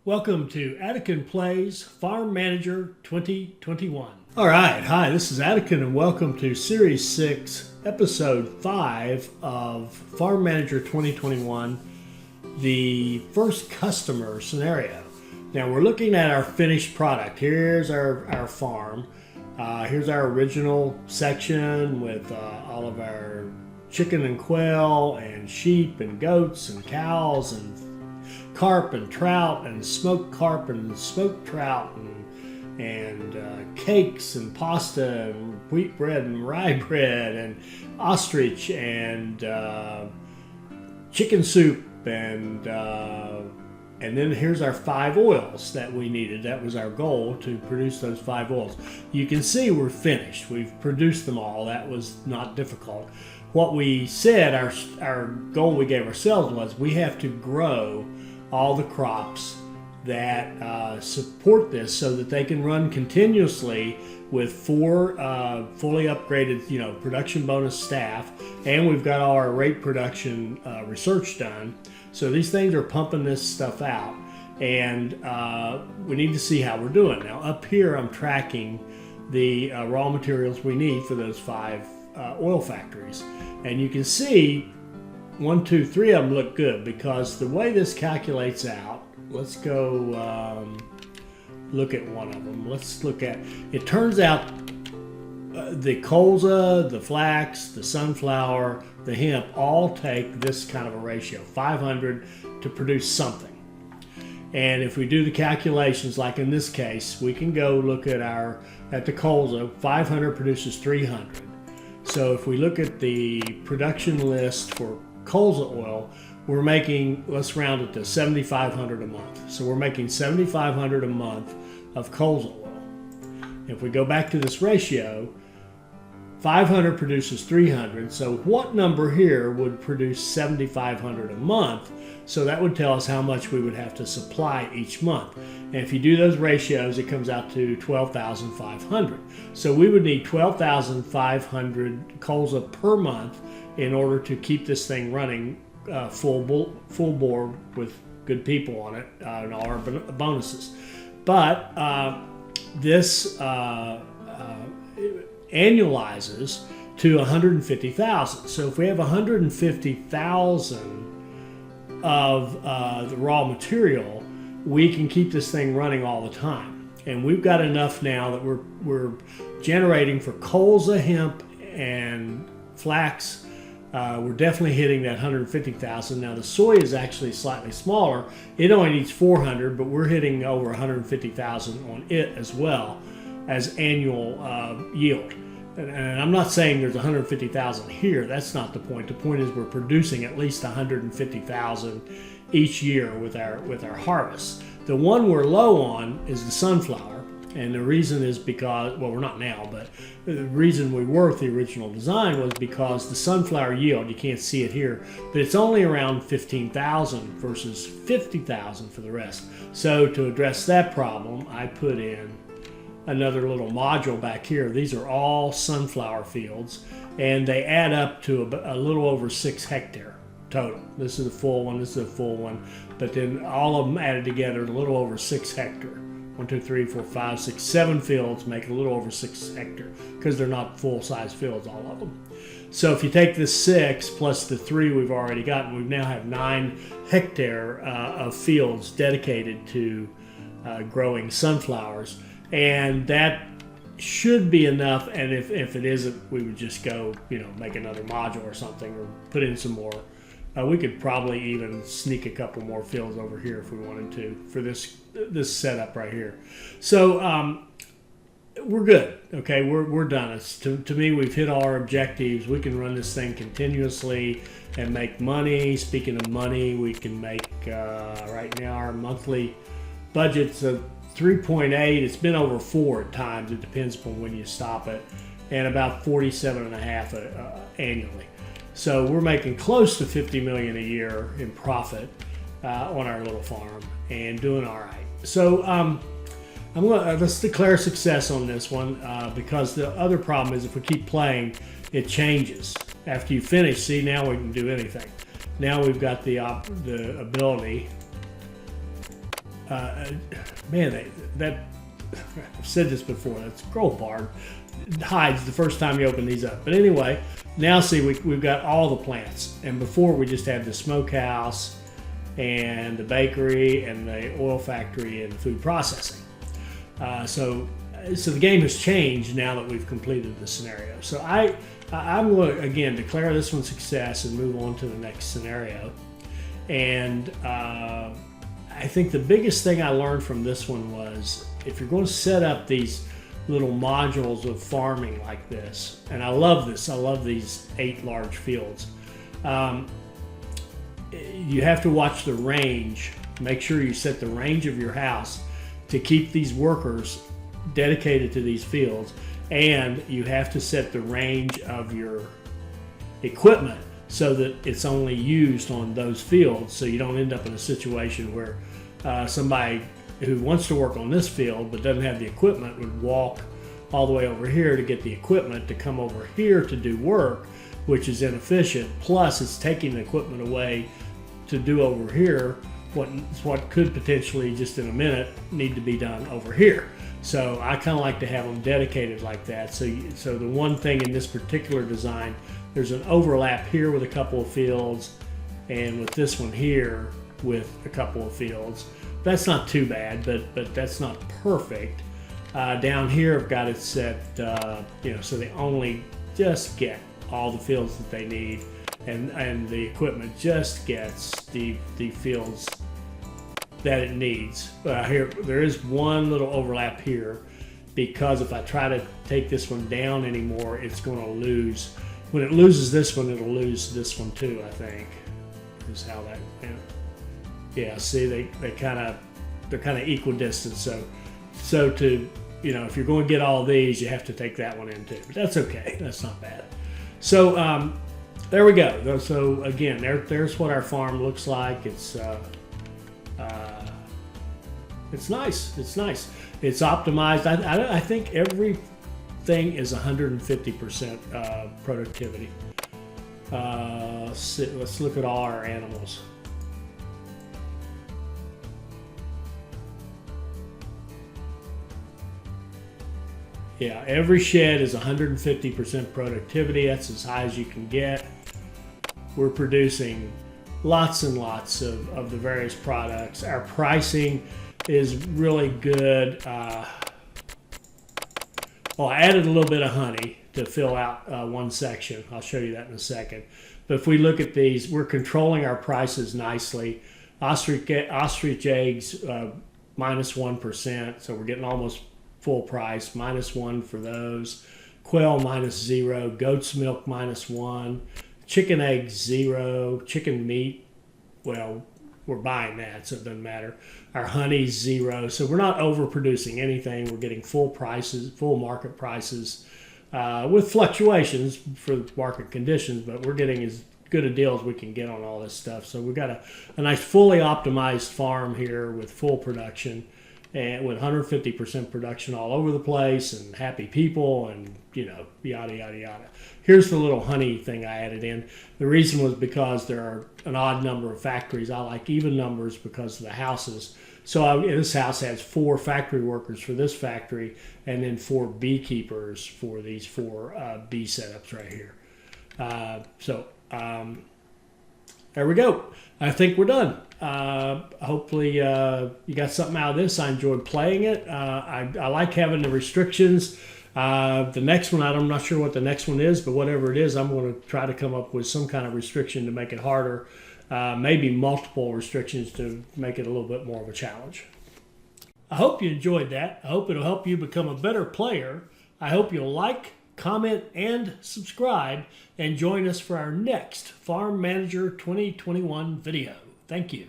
Welcome to Attican Plays Farm Manager 2021. All right, hi, this is Attican and welcome to Series 6, Episode 5 of Farm Manager 2021, the first customer scenario. Now we're looking at our finished product. Here's our farm. Here's our original section with all of our chicken and quail and sheep and goats and cows and carp and trout and smoked carp and smoked trout and cakes and pasta and wheat bread and rye bread and ostrich and chicken soup and then here's our 5 oils that we needed. That was our goal, to produce those 5 oils. You can see we're finished. We've produced them all. That was not difficult. What we said, our goal we gave ourselves was we have to grow all the crops that support this so that they can run continuously with 4 fully upgraded, production bonus staff, and we've got all our rate production research done. So these things are pumping this stuff out, and we need to see how we're doing. Now up here I'm tracking the raw materials we need for those 5 oil factories, and you can see 1, 2, 3 of them look good because the way this calculates out, let's go look at one of them. Let's look at, it turns out the colza, the flax, the sunflower, the hemp all take this kind of a ratio, 500 to produce something. And if we do the calculations, like in this case, we can go look at the colza, 500 produces 300. So if we look at the production list for colza oil, we're making, let's round it to 7,500 a month. So we're making 7,500 a month of colza oil. If we go back to this ratio, 500 produces 300. So what number here would produce 7,500 a month? So that would tell us how much we would have to supply each month. And if you do those ratios, it comes out to 12,500. So we would need 12,500 colza per month in order to keep this thing running full bore with good people on it and all our bonuses. But this annualizes to 150,000. So if we have 150,000 of the raw material, we can keep this thing running all the time. And we've got enough now that we're generating for colza, hemp, and flax. We're definitely hitting that 150,000. Now the soy is actually slightly smaller. It only needs 400, but we're hitting over 150,000 on it as well as annual yield. And I'm not saying there's 150,000 here. That's not the point. The point is we're producing at least 150,000 each year with our harvest. The one we're low on is the sunflower, and the reason is because, well, we're not now, but the reason we were with the original design was because the sunflower yield, you can't see it here, but it's only around 15,000 versus 50,000 for the rest. So to address that problem, I put in another little module back here. These are all sunflower fields, and they add up to a little over 6 hectare total. This is a full one, this is a full one, but then all of them added together a little over 6 hectare. 1, 2, 3, 4, 5, 6, 7 fields make a little over 6 hectare because they're not full-size fields, all of them. So if you take this 6 plus the 3 we've already gotten, we now have 9 hectare of fields dedicated to growing sunflowers. And that should be enough, and if it isn't, we would just go, make another module or something, or put in some more. We could probably even sneak a couple more fields over here if we wanted to for this setup right here. So we're good. Okay, we're done. It's, to me, we've hit all our objectives. We can run this thing continuously and make money. Speaking of money, we can make right now our monthly budget's of 3.8. It's been over 4 at times. It depends upon when you stop it, and about 47.5 annually. So we're making close to 50 million a year in profit on our little farm and doing all right. So let's declare success on this one because the other problem is if we keep playing, it changes. After you finish, see, now we can do anything. Now we've got the ability man, I've said this before, that's growth bar hides the first time you open these up. But anyway, now see, we've got all the plants. And before we just had the smokehouse and the bakery and the oil factory and food processing. So the game has changed now that we've completed the scenario. So I'm going to, again, declare this one success and move on to the next scenario. And I think the biggest thing I learned from this one was, if you're going to set up these little modules of farming like this, and I love this, I love these 8 large fields, you have to watch the range. Make sure you set the range of your house to keep these workers dedicated to these fields, and you have to set the range of your equipment so that it's only used on those fields, so you don't end up in a situation where somebody who wants to work on this field but doesn't have the equipment would walk all the way over here to get the equipment to come over here to do work, which is inefficient. Plus, it's taking the equipment away to do over here what could potentially, just in a minute, need to be done over here. So I kind of like to have them dedicated like that. So the one thing in this particular design, there's an overlap here with a couple of fields, and with this one here with a couple of fields. That's not too bad, but that's not perfect. Down here, I've got it set, so they only just get all the fields that they need, and the equipment just gets the fields that it needs. Here, there is one little overlap here, because if I try to take this one down anymore, it's going to lose. When it loses this one, it'll lose this one too, I think, is how that, yeah, see, they're kind of equidistant. So to, if you're going to get all these, you have to take that one in too. But that's okay. That's not bad. So there we go. So again, there's what our farm looks like. It's nice. It's nice. It's optimized. I think everything is 150% productivity. Let's look at all our animals. Yeah, every shed is 150% productivity. That's as high as you can get. We're producing lots and lots of the various products. Our pricing is really good. I added a little bit of honey to fill out one section. I'll show you that in a second. But if we look at these, we're controlling our prices nicely. Ostrich eggs, -1%, so we're getting almost full price, -1 for those. Quail, -0. Goat's milk, -1. Chicken eggs, 0. Chicken meat, well, we're buying that, so it doesn't matter. Our honey's 0. So we're not overproducing anything. We're getting full prices, full market prices, with fluctuations for market conditions, but we're getting as good a deal as we can get on all this stuff. So we've got a nice fully optimized farm here with full production, and with 150% production all over the place, and happy people, and yada yada yada. Here's the little honey thing I added in. The reason was because there are an odd number of factories. I like even numbers because of the houses. So this house has 4 factory workers for this factory, and then 4 beekeepers for these 4 bee setups right here. There we go. I think we're done. Hopefully you got something out of this. I enjoyed playing it. I like having the restrictions. The next one, I'm not sure what the next one is, but whatever it is, I'm going to try to come up with some kind of restriction to make it harder. Maybe multiple restrictions to make it a little bit more of a challenge. I hope you enjoyed that. I hope it'll help you become a better player. I hope you'll like, comment, and subscribe, and join us for our next Farm Manager 2021 video. Thank you.